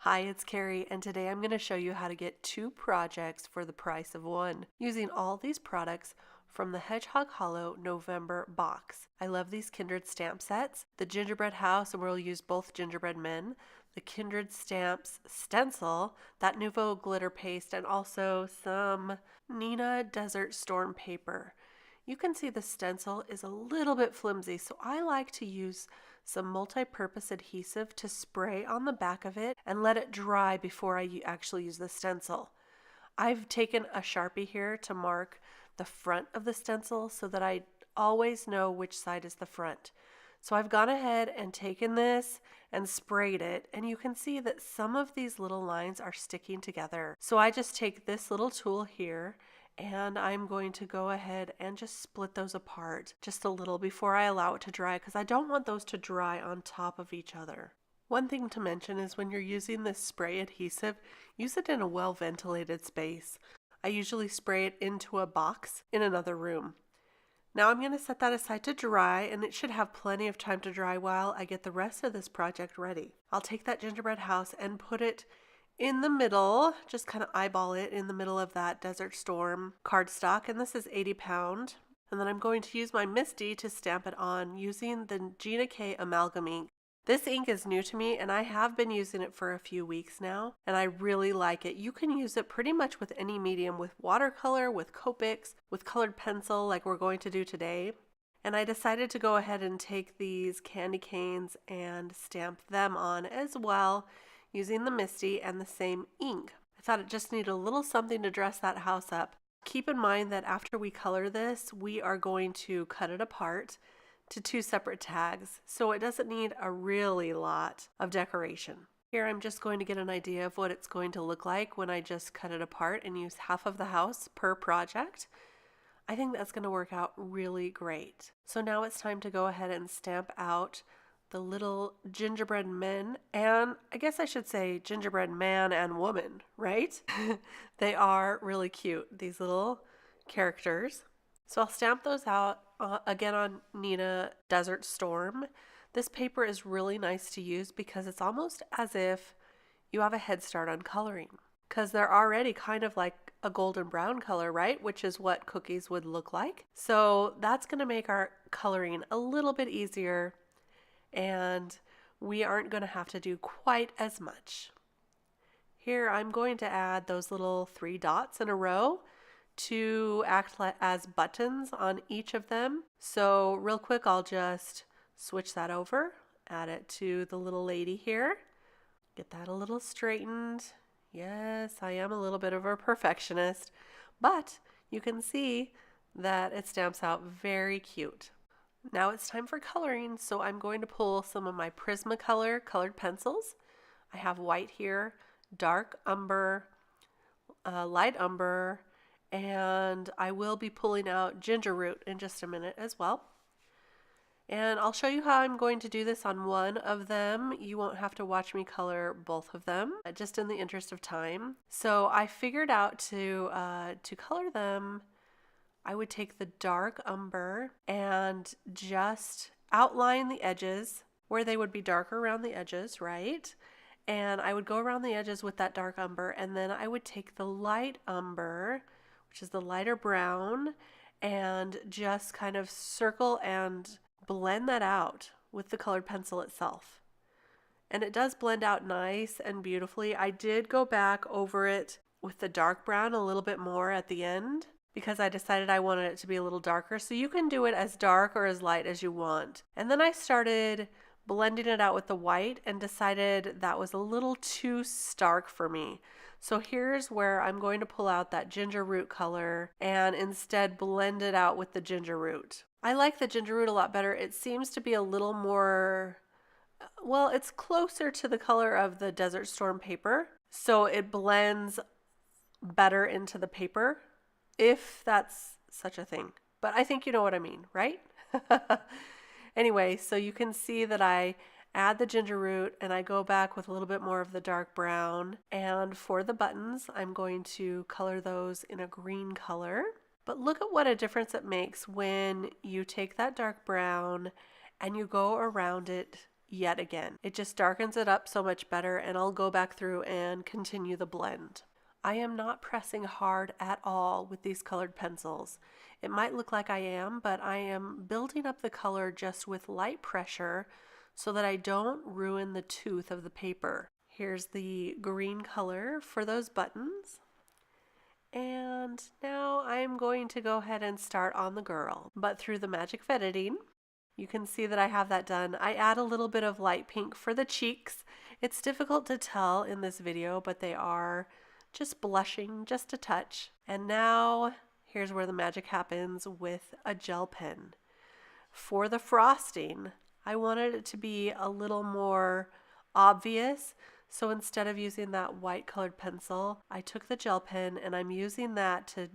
Hi, it's Carrie, and today I'm going to show you how to get 2 projects for the price of 1 using all these products from the Hedgehog Hollow November box. I love these Kindred Stamp sets, the Gingerbread house, and we'll use both Gingerbread men, the Kindred Stamps stencil, that Nuvo Glitter paste, and also some Nina Desert Storm paper. You can see the stencil is a little bit flimsy, so I like to use some multi-purpose adhesive to spray on the back of it and let it dry before I actually use the stencil. I've taken a Sharpie here to mark the front of the stencil so that I always know which side is the front. So I've gone ahead and taken this and sprayed it, and you can see that some of these little lines are sticking together. So I just take this little tool here and I'm going to go ahead and just split those apart just a little before I allow it to dry, because I don't want those to dry on top of each other. One thing to mention is when you're using this spray adhesive, use it in a well-ventilated space. I usually spray it into a box in another room. Now I'm going to set that aside to dry, and it should have plenty of time to dry while I get the rest of this project ready. I'll take that gingerbread house and put it in the middle, just kind of eyeball it in the middle of that Desert Storm cardstock, and this is 80 pound. And then I'm going to use my Misty to stamp it on using the Gina K Amalgam ink. This ink is new to me, and I have been using it for a few weeks now, and I really like it. You can use it pretty much with any medium, with watercolor, with Copics, with colored pencil like we're going to do today. And I decided to go ahead and take these candy canes and stamp them on as well, using the Misty and the same ink. I thought it just needed a little something to dress that house up. Keep in mind that after we color this, we are going to cut it apart to 2 separate tags, so it doesn't need a really lot of decoration. Here I'm just going to get an idea of what it's going to look like when I just cut it apart and use half of the house per project. I think that's going to work out really great. So now it's time to go ahead and stamp out the little gingerbread men, and I guess I should say gingerbread man and woman, right? They are really cute, these little characters. So I'll stamp those out again on Nina Desert Storm. This paper is really nice to use because it's almost as if you have a head start on coloring, because they're already kind of like a golden brown color, right? Which is what cookies would look like. So that's going to make our coloring a little bit easier, and we aren't going to have to do quite as much. Here I'm going to add those little 3 dots in a row to act as buttons on each of them. So real quick, I'll just switch that over, add it to the little lady here, get that a little straightened. Yes, I am a little bit of a perfectionist, but you can see that it stamps out very cute. Now it's time for coloring, so I'm going to pull some of my Prismacolor colored pencils. I have white here, dark umber, light umber, and I will be pulling out ginger root in just a minute as well. And I'll show you how I'm going to do this on one of them. You won't have to watch me color both of them, just in the interest of time. So I figured out to color them, I would take the dark umber and just outline the edges where they would be darker around the edges, right? And I would go around the edges with that dark umber, and then I would take the light umber, which is the lighter brown, and just kind of circle and blend that out with the colored pencil itself. And it does blend out nice and beautifully. I did go back over it with the dark brown a little bit more at the end, because I decided I wanted it to be a little darker. So you can do it as dark or as light as you want. And then I started blending it out with the white and decided that was a little too stark for me. So here's where I'm going to pull out that ginger root color and instead blend it out with the ginger root. I like the ginger root a lot better. It seems to be a little more, well, it's closer to the color of the Desert Storm paper, so it blends better into the paper, if that's such a thing. But I think you know what I mean, right? Anyway, so you can see that I add the ginger root and I go back with a little bit more of the dark brown. And for the buttons, I'm going to color those in a green color. But look at what a difference it makes when you take that dark brown and you go around it yet again. It just darkens it up so much better, and I'll go back through and continue the blend. I am not pressing hard at all with these colored pencils. It might look like I am, but I am building up the color just with light pressure so that I don't ruin the tooth of the paper. Here's the green color for those buttons. And now I'm going to go ahead and start on the girl. But through the magic of editing, you can see that I have that done. I add a little bit of light pink for the cheeks. It's difficult to tell in this video, but they are just blushing just a touch. And now here's where the magic happens with a gel pen. For the frosting, I wanted it to be a little more obvious. So instead of using that white colored pencil, I took the gel pen and I'm using that to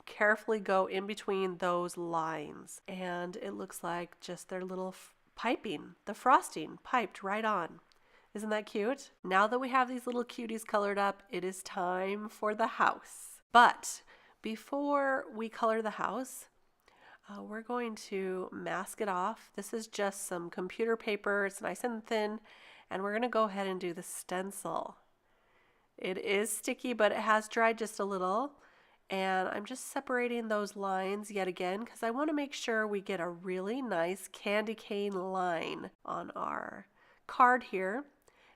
carefully go in between those lines. And it looks like just their little piping, the frosting piped right on. Isn't that cute? Now that we have these little cuties colored up, it is time for the house. But before we color the house, we're going to mask it off. This is just some computer paper. It's nice and thin. And we're going to go ahead and do the stencil. It is sticky, but it has dried just a little. And I'm just separating those lines yet again because I want to make sure we get a really nice candy cane line on our card here.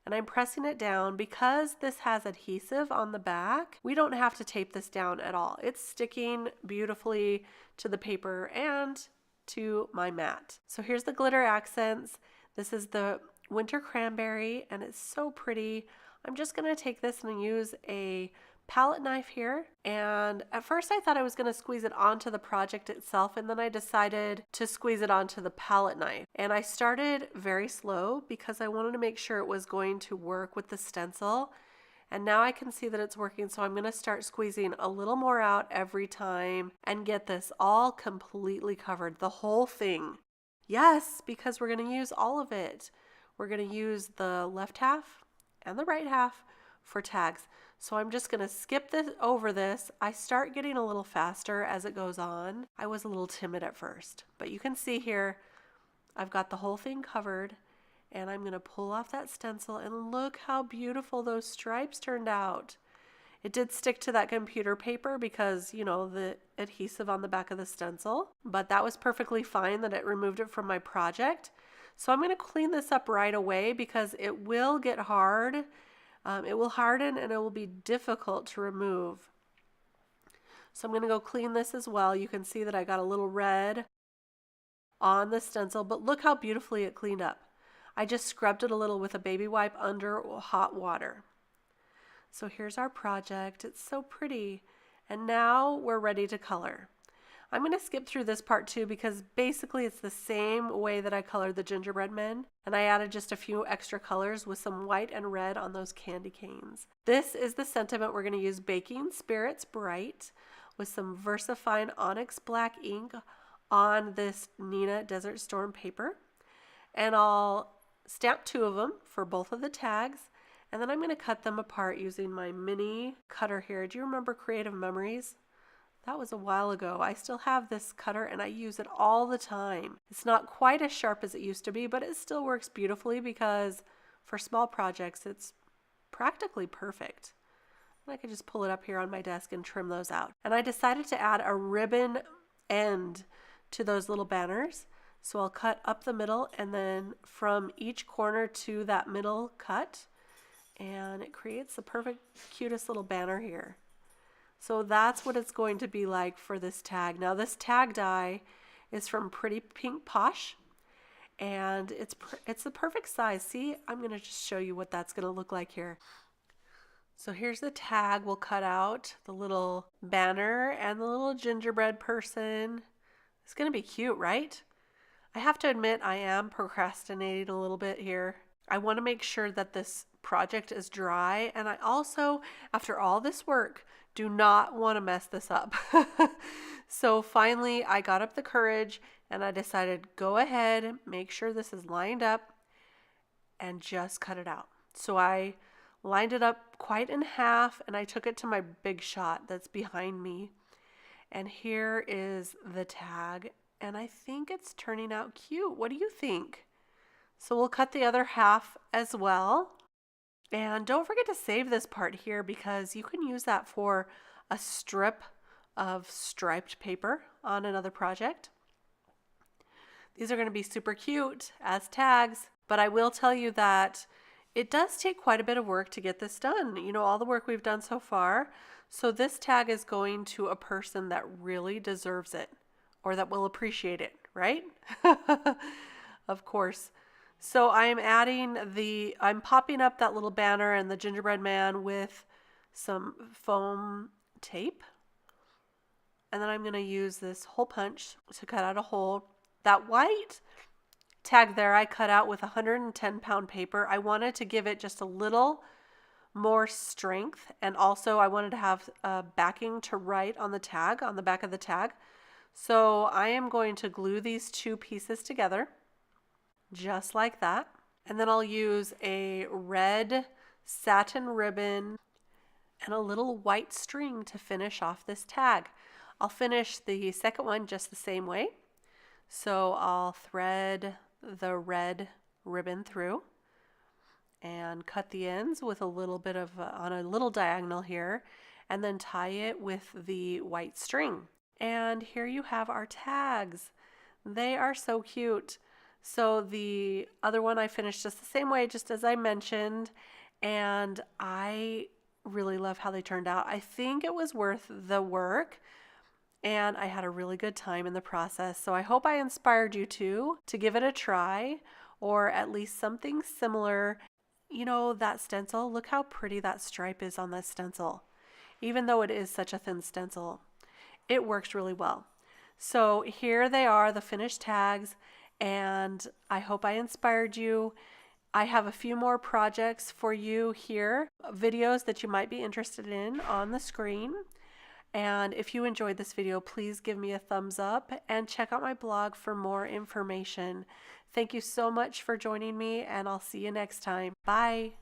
And I'm pressing it down because this has adhesive on the back. We don't have to tape this down at all. It's sticking beautifully to the paper and to my mat. So here's the glitter accents. This is the winter cranberry and it's so pretty. I'm just going to take this and use a palette knife here, and at first I thought I was going to squeeze it onto the project itself, and then I decided to squeeze it onto the palette knife. And I started very slow because I wanted to make sure it was going to work with the stencil, and now I can see that it's working, so I'm going to start squeezing a little more out every time and get this all completely covered, the whole thing. Yes, because we're going to use all of it. We're going to use the left half and the right half for tags. So I'm just going to skip this over this. I start getting a little faster as it goes on. I was a little timid at first, but you can see here I've got the whole thing covered, and I'm going to pull off that stencil, and look how beautiful those stripes turned out. It did stick to that computer paper because, you know, the adhesive on the back of the stencil, but that was perfectly fine that it removed it from my project. So I'm going to clean this up right away because it will get hard. It will harden and it will be difficult to remove. So I'm going to go clean this as well. You can see that I got a little red on the stencil, but look how beautifully it cleaned up. I just scrubbed it a little with a baby wipe under hot water. So here's our project. It's so pretty. And now we're ready to color. I'm going to skip through this part too because basically it's the same way that I colored the gingerbread men, and I added just a few extra colors with some white and red on those candy canes. This is the sentiment. We're going to use Baking Spirits Bright with some VersaFine Onyx Black ink on this Nina Desert Storm paper, and I'll stamp 2 of them for both of the tags, and then I'm going to cut them apart using my mini cutter here. Do you remember Creative Memories? That was a while ago. I still have this cutter and I use it all the time. It's not quite as sharp as it used to be, but it still works beautifully because for small projects, it's practically perfect. And I can just pull it up here on my desk and trim those out. And I decided to add a ribbon end to those little banners. So I'll cut up the middle and then from each corner to that middle cut, and it creates the perfect, cutest little banner here. So that's what it's going to be like for this tag. Now this tag die is from Pretty Pink Posh, and it's the perfect size. See, I'm going to just show you what that's going to look like here. So here's the tag. We'll cut out the little banner and the little gingerbread person. It's going to be cute, right? I have to admit I am procrastinating a little bit here. I want to make sure that this project is dry, and I also, after all this work, do not want to mess this up. So finally I got up the courage and I decided go ahead, make sure this is lined up, and just cut it out. So I lined it up quite in half and I took it to my big shot that's behind me, and here is the tag, and I think it's turning out cute. What do you think? So we'll cut the other half as well. And don't forget to save this part here because you can use that for a strip of striped paper on another project. These are going to be super cute as tags, but I will tell you that it does take quite a bit of work to get this done. You know, all the work we've done so far. So this tag is going to a person that really deserves it or that will appreciate it, right? Of course. So I'm popping up that little banner and the gingerbread man with some foam tape. And then I'm going to use this hole punch to cut out a hole. That white tag there I cut out with 110-pound paper. I wanted to give it just a little more strength, and also I wanted to have backing to write on the tag, on the back of the tag. So I am going to glue these two pieces together, just like that. And then I'll use a red satin ribbon and a little white string to finish off this tag. I'll finish the second one just the same way. So I'll thread the red ribbon through and cut the ends with a little bit of on a little diagonal here, and then tie it with the white string. And here you have our tags. They are so cute. So the other one I finished just the same way, just as I mentioned, and I really love how they turned out. I think it was worth the work, and I had a really good time in the process. So I hope I inspired you too to give it a try, or at least something similar. You know, that stencil, look how pretty that stripe is on this stencil. Even though it is such a thin stencil, it works really well. So here they are, the finished tags, and I hope I inspired you. I have a few more projects for you here, videos that you might be interested in on the screen. And if you enjoyed this video, please give me a thumbs up and check out my blog for more information. Thank you so much for joining me, and I'll see you next time. Bye.